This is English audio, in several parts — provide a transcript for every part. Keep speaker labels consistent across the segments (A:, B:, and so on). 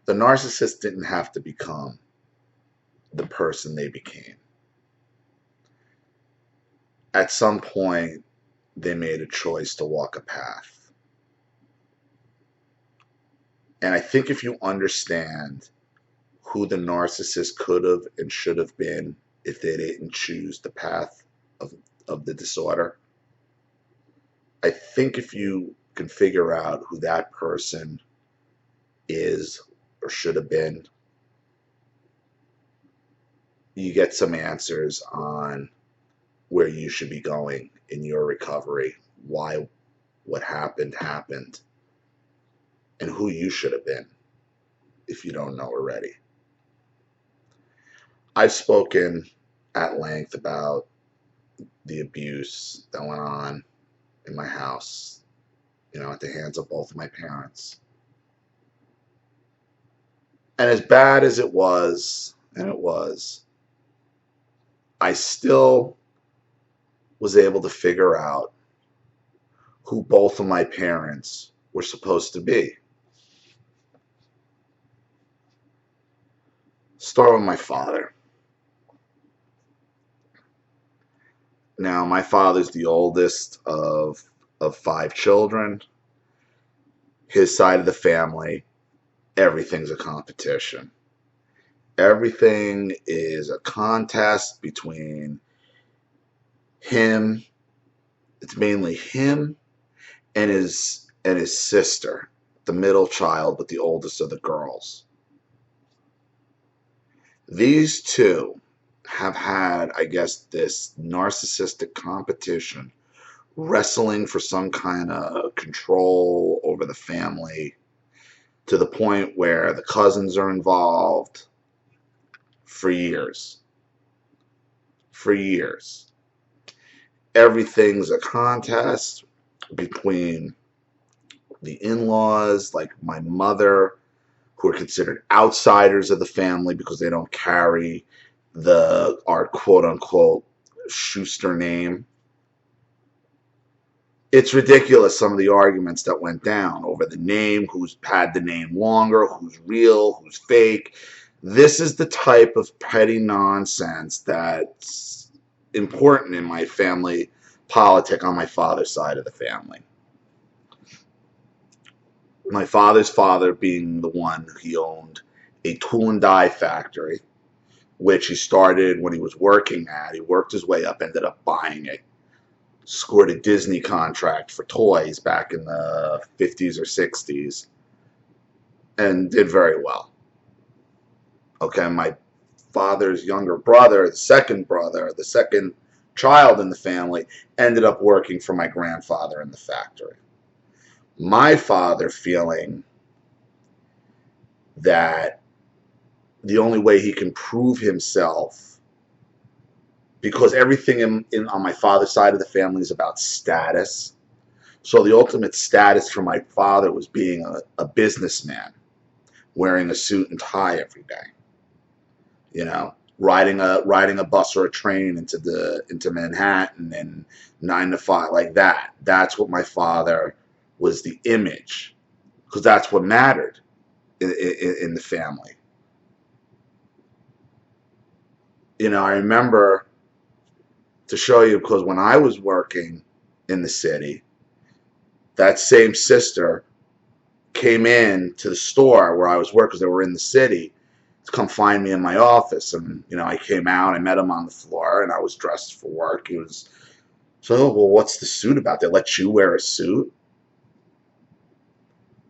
A: The narcissist didn't have to become the person they became. At some point, they made a choice to walk a path. And I think if you understand who the narcissist could have and should have been if they didn't choose the path of the disorder, I think if you can figure out who that person is or should have been, you get some answers on where you should be going in your recovery, why what happened, and who you should have been if you don't know already. I've spoken at length about the abuse that went on in my house, at the hands of both of my parents. And as bad as it was, I still was able to figure out who both of my parents were supposed to be. Start with my father. Now, my father's the oldest of 5 children. His side of the family, everything's a competition. Everything is a contest between him. It's mainly him and his sister, the middle child, but the oldest of the girls. These two have had, I guess, this narcissistic competition, wrestling for some kind of control over the family, to the point where the cousins are involved for years. For years. Everything's a contest between the in-laws, like my mother, who are considered outsiders of the family because they don't carry our quote-unquote Schuster name. It's ridiculous, some of the arguments that went down over the name, who's had the name longer, who's real, who's fake. This is the type of petty nonsense that's important in my family politic on my father's side of the family. My father's father being the one he owned a tool and die factory, which he started when he was working at. He worked his way up, ended up buying it, scored a Disney contract for toys back in the 50s or 60s, and did very well. Okay, my father's younger brother, the second child in the family, ended up working for my grandfather in the factory. My father feeling that the only way he can prove himself, because everything on my father's side of the family is about status. So the ultimate status for my father was being a businessman, wearing a suit and tie every day, riding a bus or a train into Manhattan and 9 to 5, like that. That's what my father was, the image, because that's what mattered in the family. I remember, to show you, because when I was working in the city, that same sister came in to the store where I was working, because they were in the city, to come find me in my office. And, I came out, I met him on the floor, and I was dressed for work. He was, so, well, what's the suit about? They let you wear a suit?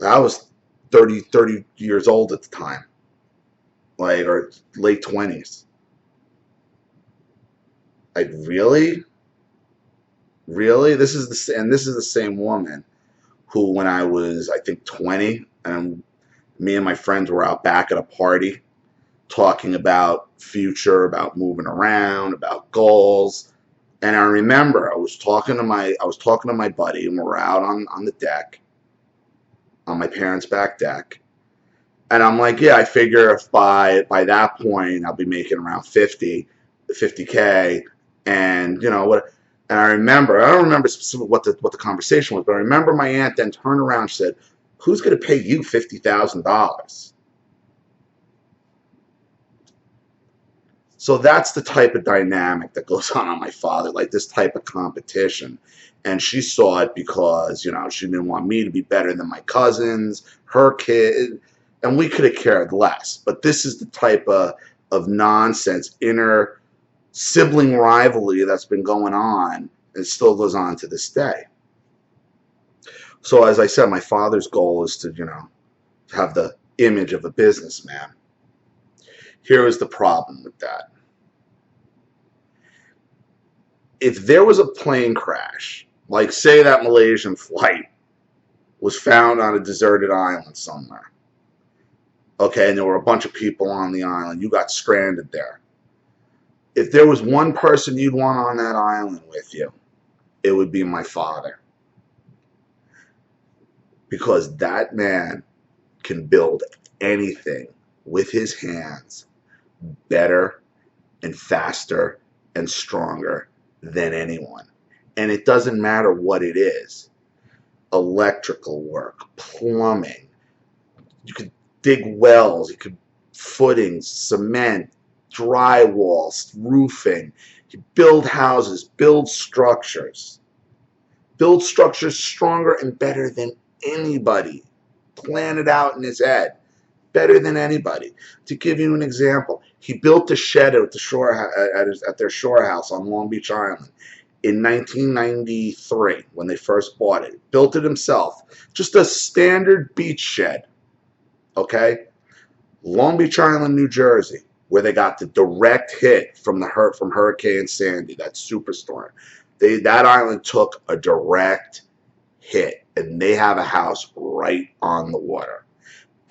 A: I was 30 years old at the time, or late 20s. Like, really? This is the same woman who, when I was, I think, 20, and me and my friends were out back at a party talking about future, about moving around, about goals. And I remember I was talking to my buddy, and we're out on the deck, on my parents' back deck. And I'm like, yeah, I figure if by that point I'll be making around 50K, and what. And I don't remember specifically what the conversation was, but I remember my aunt then turned around and said, "Who's going to pay you $50,000?" So that's the type of dynamic that goes on my father, like this type of competition. And she saw it because, she didn't want me to be better than my cousins, her kid, and we could have cared less. But this is the type of nonsense, inner sibling rivalry that's been going on and still goes on to this day. So as I said, my father's goal is to, have the image of a businessman. Here is the problem with that. If there was a plane crash, like say that Malaysian flight was found on a deserted island somewhere, okay, and there were a bunch of people on the island, you got stranded there. If there was one person you'd want on that island with you, it would be my father. Because that man can build anything with his hands better and faster and stronger than anyone. And it doesn't matter what it is. Electrical work, plumbing, you could dig wells, you could footings, cement, drywall, roofing, you build houses, build structures stronger and better than anybody. Plan it out in his head better than anybody. To give you an example, he built a shed at their shore house on Long Beach Island in 1993 when they first bought it. Built it himself, just a standard beach shed. Okay, Long Beach Island, New Jersey, where they got the direct hit from Hurricane Sandy, that superstorm. That island took a direct hit, and they have a house right on the water.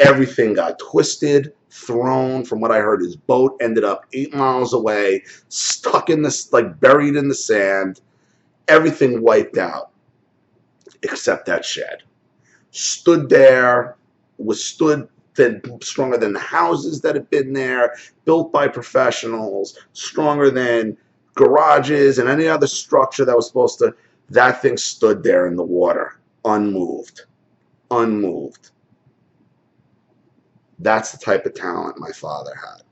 A: Everything got twisted, thrown. From what I heard, his boat ended up 8 miles away, stuck in this, like buried in the sand. Everything wiped out, except that shed. Stood there, stood stronger than the houses that had been there, built by professionals, stronger than garages and any other structure that was supposed to. That thing stood there in the water, unmoved. Unmoved. That's the type of talent my father had.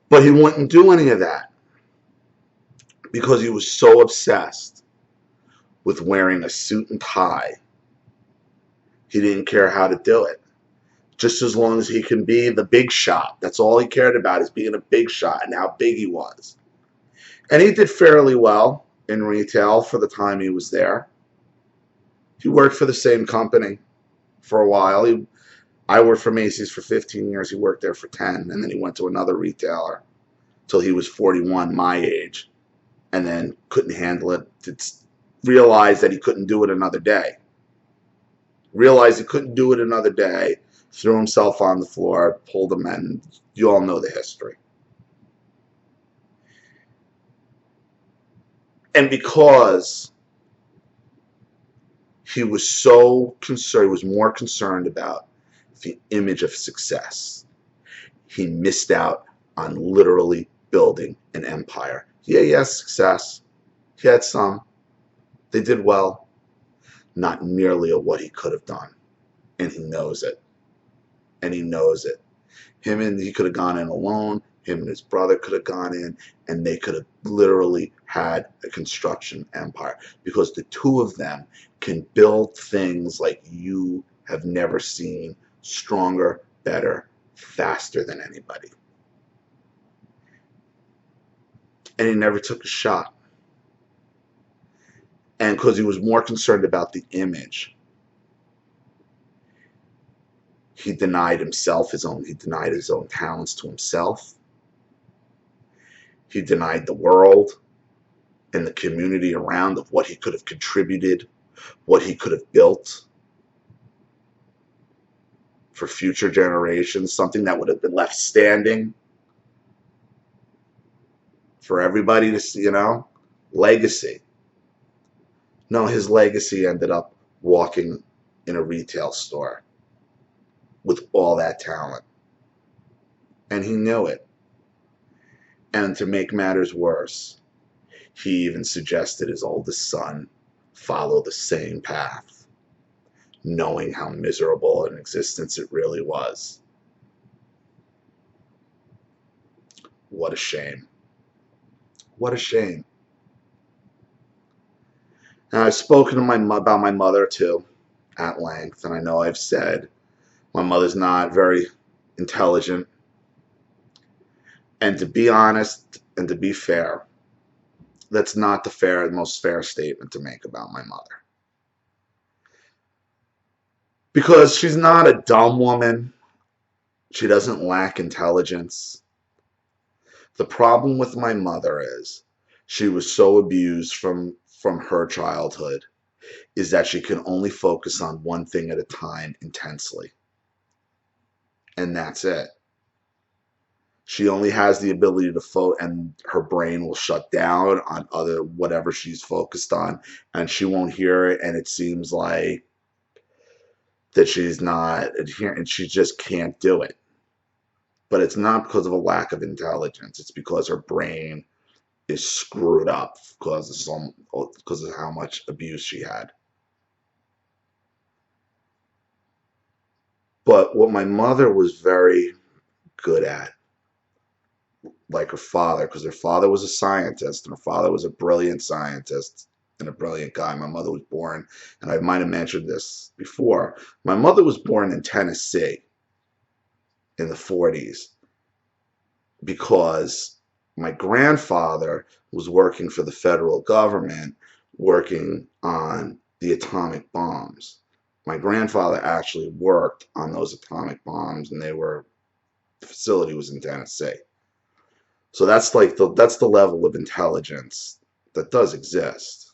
A: But he wouldn't do any of that because he was so obsessed with wearing a suit and tie. He didn't care how to do it. Just as long as he can be the big shot. That's all he cared about, is being a big shot and how big he was. And he did fairly well in retail for the time he was there. He worked for the same company for a while. I worked for Macy's for 15 years. He worked there for 10. And then he went to another retailer till he was 41, my age. And then couldn't handle it. Realized that he couldn't do it another day. Threw himself on the floor, pulled him in. You all know the history. And because he was so concerned, he was more concerned about the image of success, he missed out on literally building an empire. Yeah, he has success. He had some. They did well. Not nearly what he could have done. And he knows it. He could have gone in alone. Him and his brother could have gone in, and they could have literally had a construction empire, because the two of them can build things like you have never seen, stronger, better, faster than anybody. And he never took a shot. And because he was more concerned about the image, he denied himself he denied his own talents to himself. He denied the world and the community around of what he could have contributed, what he could have built for future generations, something that would have been left standing for everybody to see, legacy. No, his legacy ended up walking in a retail store with all that talent. And he knew it. And to make matters worse, he even suggested his oldest son follow the same path, knowing how miserable an existence it really was. What a shame. What a shame. And I've spoken to about my mother too at length, and I know I've said my mother's not very intelligent. And to be honest and to be fair, that's not the most fair statement to make about my mother. Because she's not a dumb woman. She doesn't lack intelligence. The problem with my mother is she was so abused from her childhood is that she can only focus on one thing at a time intensely. And that's it. She only has the ability to and her brain will shut down on other whatever she's focused on, and she won't hear it, and it seems like that she's not adherent, and she just can't do it. But it's not because of a lack of intelligence. It's because her brain is screwed up because of how much abuse she had. But what my mother was very good at, like her father, because her father was a scientist, and her father was a brilliant scientist and a brilliant guy. My mother was born, and I might have mentioned this before, my mother was born in Tennessee in the 40s because my grandfather was working for the federal government, working on the atomic bombs. My grandfather actually worked on those atomic bombs, and the facility was in Tennessee. So that's the level of intelligence that does exist.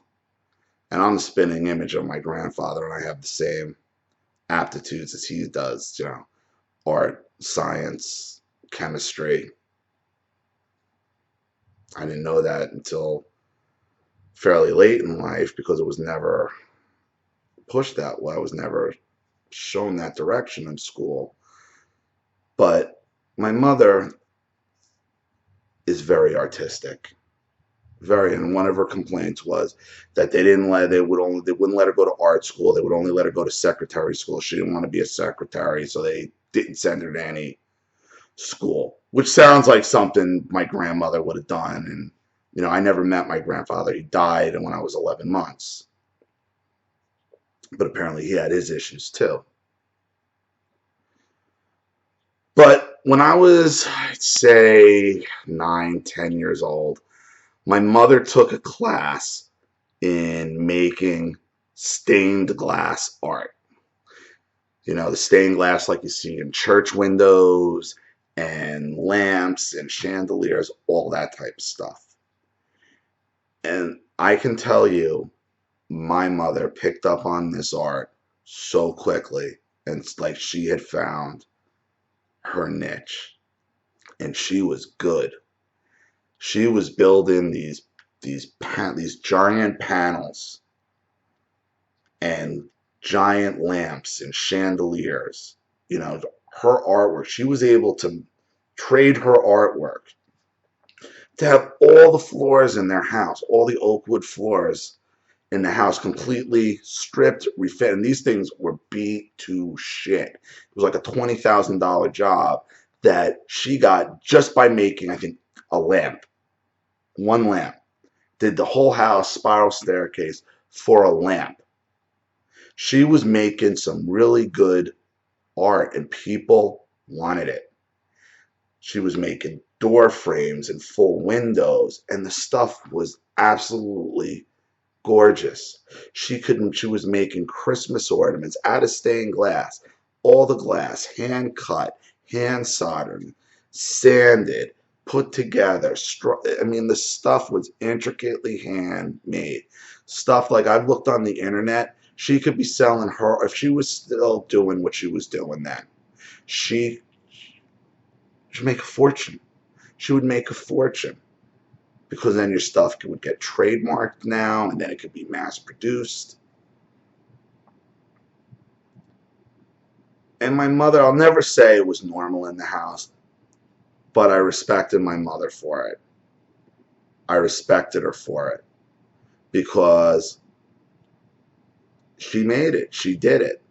A: And I'm the spinning image of my grandfather, and I have the same aptitudes as he does, art, science, chemistry. I didn't know that until fairly late in life because it was never pushed that way. I was never shown that direction in school. But my mother is very artistic. And one of her complaints was that they wouldn't let her go to art school. They would only let her go to secretary school. She didn't want to be a secretary, so they didn't send her to any school, which sounds like something my grandmother would have done. And I never met my grandfather. He died when I was 11 months. But apparently he had his issues too. But when I was, I'd say, 9, 10 years old, my mother took a class in making stained glass art. The stained glass like you see in church windows and lamps and chandeliers, all that type of stuff. And I can tell you, my mother picked up on this art so quickly, and it's like she had found her niche, and she was good. She was building these giant panels and giant lamps and chandeliers. Her artwork, she was able to trade her artwork to have all the floors in their house, all the oak wood floors in the house completely stripped, refit, and these things were beat to shit. It was like a $20,000 job that she got just by making, I think, a lamp. One lamp. Did the whole house spiral staircase for a lamp. She was making some really good art, and people wanted it. She was making door frames and full windows, and the stuff was absolutely gorgeous. She was making Christmas ornaments out of stained glass. All the glass, hand cut, hand soldered, sanded, put together. The stuff was intricately handmade. Stuff like I've looked on the internet. She could be selling if she was still doing what she was doing then. She should make a fortune. She would make a fortune. Because then your stuff would get trademarked now, and then it could be mass produced. And my mother, I'll never say it was normal in the house, but I respected my mother for it. I respected her for it because she made it. She did it.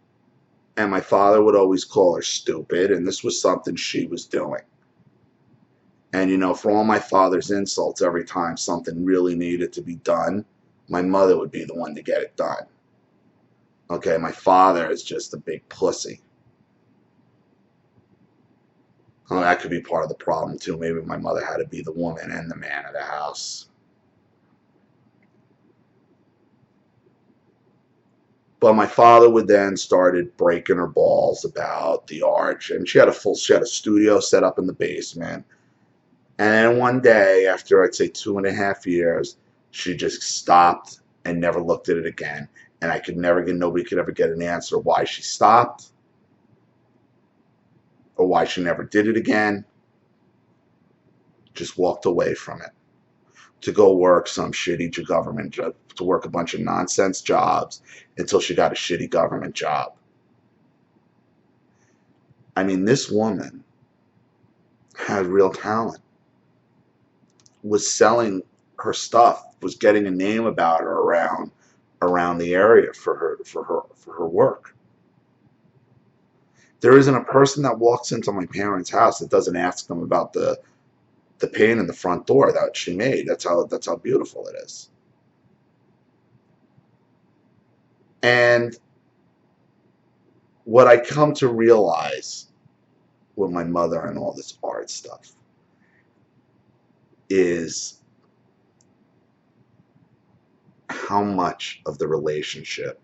A: And my father would always call her stupid, and this was something she was doing. And, for all my father's insults, every time something really needed to be done, my mother would be the one to get it done. Okay, my father is just a big pussy. Oh, that could be part of the problem too. Maybe my mother had to be the woman and the man of the house. But my father would then started breaking her balls about the art, and she had a studio set up in the basement. And then one day, after I'd say 2.5 years, she just stopped and never looked at it again. And nobody could ever get an answer why she stopped or why she never did it again. Just walked away from it to go work some shitty government job, to work a bunch of nonsense jobs until she got a shitty government job. I mean, this woman had real talent, was selling her stuff, was getting a name about her around the area for her work. There isn't a person that walks into my parents' house that doesn't ask them about the paint in the front door that she made. That's how beautiful it is. And what I come to realize with my mother and all this art stuff is how much of the relationship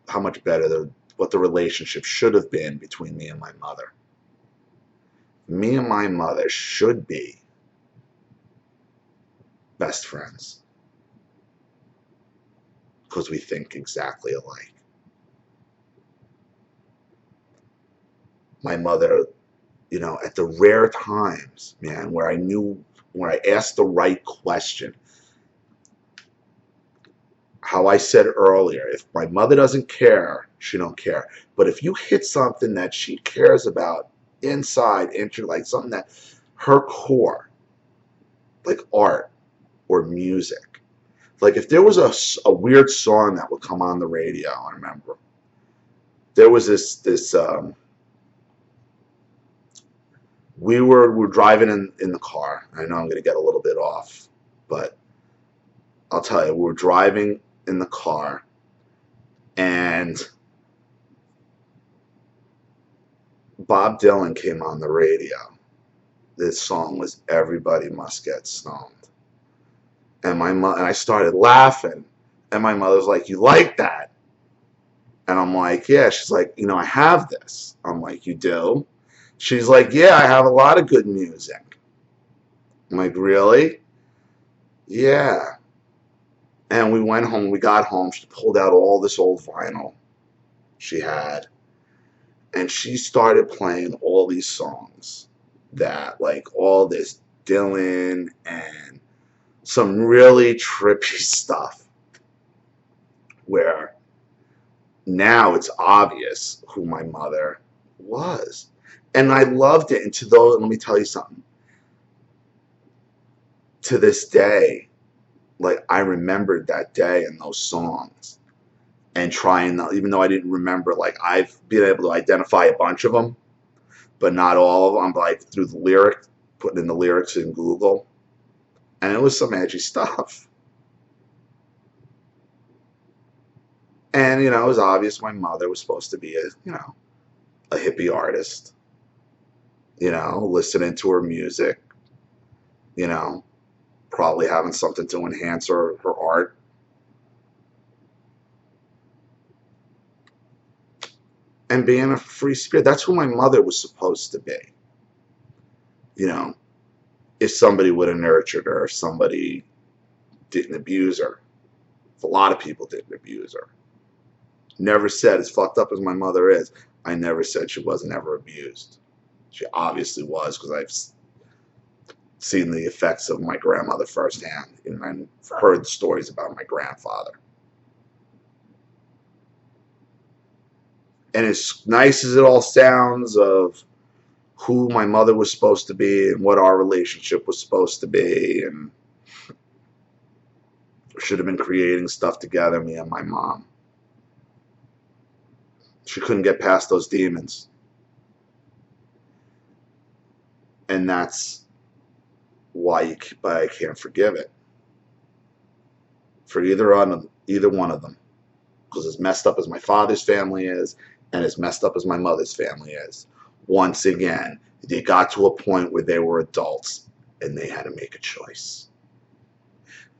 A: how much better what the relationship should have been between me and my mother. Me and my mother should be best friends because we think exactly alike. My mother, at the rare times, man, where I asked the right question, how I said earlier, if my mother doesn't care, she don't care. But if you hit something that she cares about inside, like something that her core, like art or music, like if there was a weird song that would come on the radio, I remember there was this we were driving in the car. I know I'm going to get a little bit off, but I'll tell you, we were driving in the car, and Bob Dylan came on the radio. This song was "Everybody Must Get Stoned," and and I started laughing, and my mother's like, "You like that?" And I'm like, "Yeah." She's like, "I have this." I'm like, "You do?" She's like, "Yeah, I have a lot of good music." I'm like, "Really?" "Yeah." And we went home. We got home. She pulled out all this old vinyl she had, and she started playing all these songs like all this Dylan and some really trippy stuff, where now it's obvious who my mother was. And I loved it. And let me tell you something. To this day, like, I remembered that day and those songs, and even though I didn't remember, like, I've been able to identify a bunch of them, but not all of them, like through putting in the lyrics in Google, and it was some edgy stuff. And, it was obvious my mother was supposed to be a hippie artist, listening to her music, probably having something to enhance her art. And being a free spirit. That's who my mother was supposed to be. If somebody would have nurtured her, if somebody didn't abuse her. If a lot of people didn't abuse her. Never said, as fucked up as my mother is, I never said she wasn't ever abused. She obviously was, because I've seen the effects of my grandmother firsthand, and I've heard stories about my grandfather. And as nice as it all sounds of who my mother was supposed to be and what our relationship was supposed to be, and should have been creating stuff together, me and my mom, she couldn't get past those demons. And that's why I can't forgive it for either one of them. Because as messed up as my father's family is, and as messed up as my mother's family is, once again, they got to a point where they were adults and they had to make a choice.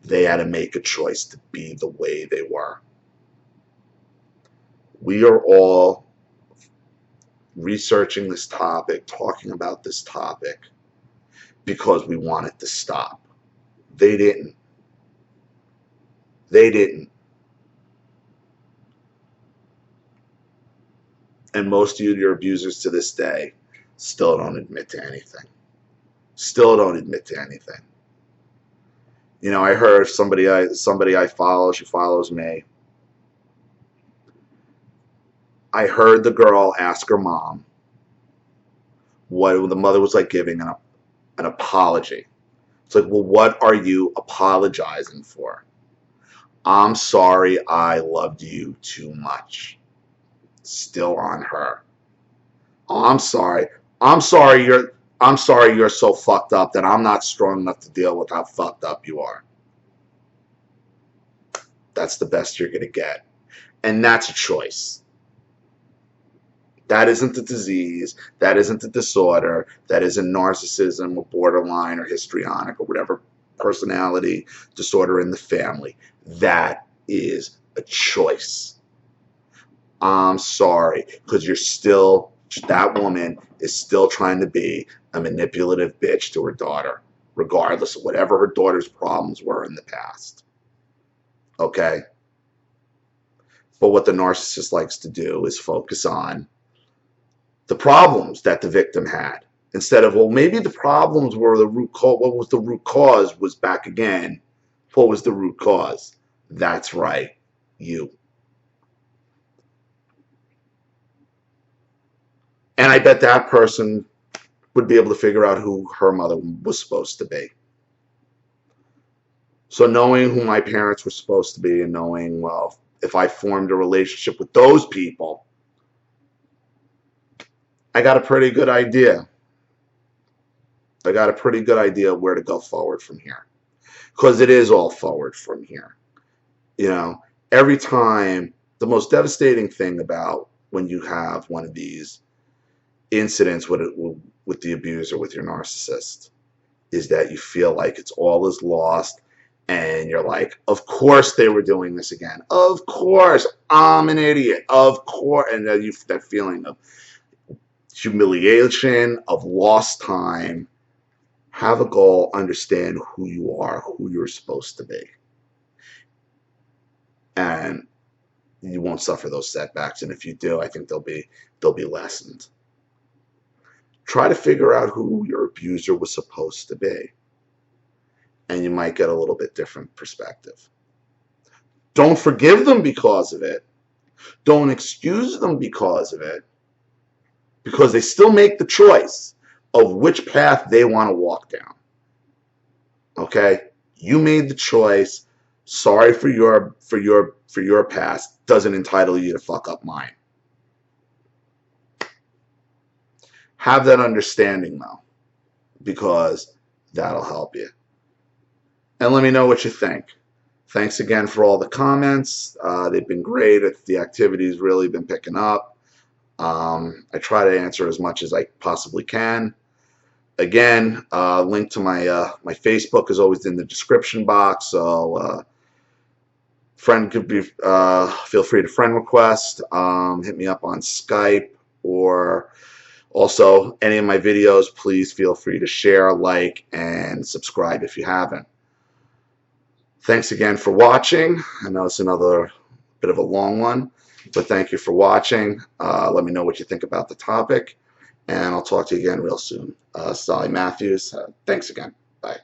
A: They had to make a choice to be the way they were. We are all researching this topic, talking about this topic, because we want it to stop. They didn't. They didn't. And most of your abusers to this day still don't admit to anything. Still don't admit to anything. You know, I heard somebody I follow, she follows me. I heard the girl ask her mom what the mother was like giving an apology. It's like, well, what are you apologizing for? I'm sorry I loved you too much. Still on her. Oh, I'm sorry. I'm sorry you're so fucked up that I'm not strong enough to deal with how fucked up you are. That's the best you're going to get. And that's a choice. That isn't a disease. That isn't a disorder. That isn't narcissism or borderline or histrionic or whatever personality disorder in the family. That is a choice. I'm sorry, because that woman is still trying to be a manipulative bitch to her daughter, regardless of whatever her daughter's problems were in the past. Okay? But what the narcissist likes to do is focus on the problems that the victim had. Instead of, well, maybe the problems were the root cause. What was the root cause was back again. What was the root cause? That's right, you. And I bet that person would be able to figure out who her mother was supposed to be. So knowing who my parents were supposed to be and knowing, well, if I formed a relationship with those people, I got a pretty good idea. I got a pretty good idea of where to go forward from here. Because it is all forward from here. You know, every time, the most devastating thing about when you have one of these incidents with the abuser, with your narcissist, is that you feel like it's all is lost, and you're like, of course they were doing this again. Of course, I'm an idiot. Of course, and then that feeling of humiliation, of lost time. Have a goal, understand who you are, who you're supposed to be, and you won't suffer those setbacks. And if you do, I think they'll be lessened. Try to figure out who your abuser was supposed to be, and you might get a little bit different perspective. Don't forgive them because of it. Don't excuse them because of it, because they still make the choice of which path they want to walk down. Okay? You made the choice. Sorry for your past. Doesn't entitle you to fuck up mine. Have that understanding, though, because that'll help you. And let me know what you think. Thanks again for all the comments. They've been great. The activity's really been picking up. I try to answer as much as I possibly can. Again, link to my Facebook is always in the description box, so friend could be feel free to friend request. Hit me up on Skype, or also any of my videos. Please feel free to share, like, and subscribe if you haven't. Thanks again for watching. I know it's another bit of a long one, but thank you for watching. Let me know what you think about the topic, and I'll talk to you again real soon. Olliemathews, thanks again. Bye.